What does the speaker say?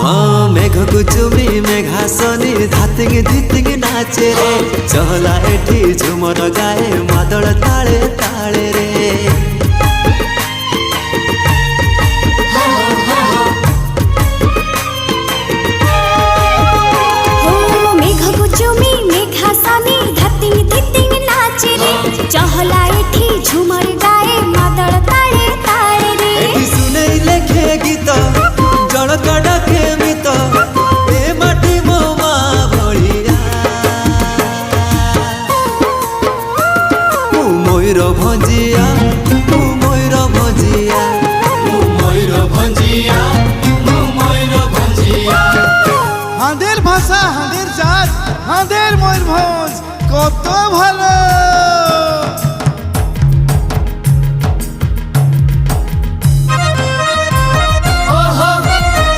हाँ मेघ कुचुमी मेघासनी धातिंग धितिंग नाचे रे चहला एठी झुमर गाए मादल ताळे ताळे रे चहला एठी झुमर गाए मादल ताळे ताळे रे एठी सुनै लेखे गीत जल कड़के मित ए माटी मो मा भलिया मु मयूर भंजिया मु मयूर भंजिया मु मयूर भंजिया मु मयूर भंजिया हांदेर भाषा हांदेर जात हांदेर मयूरभंज कत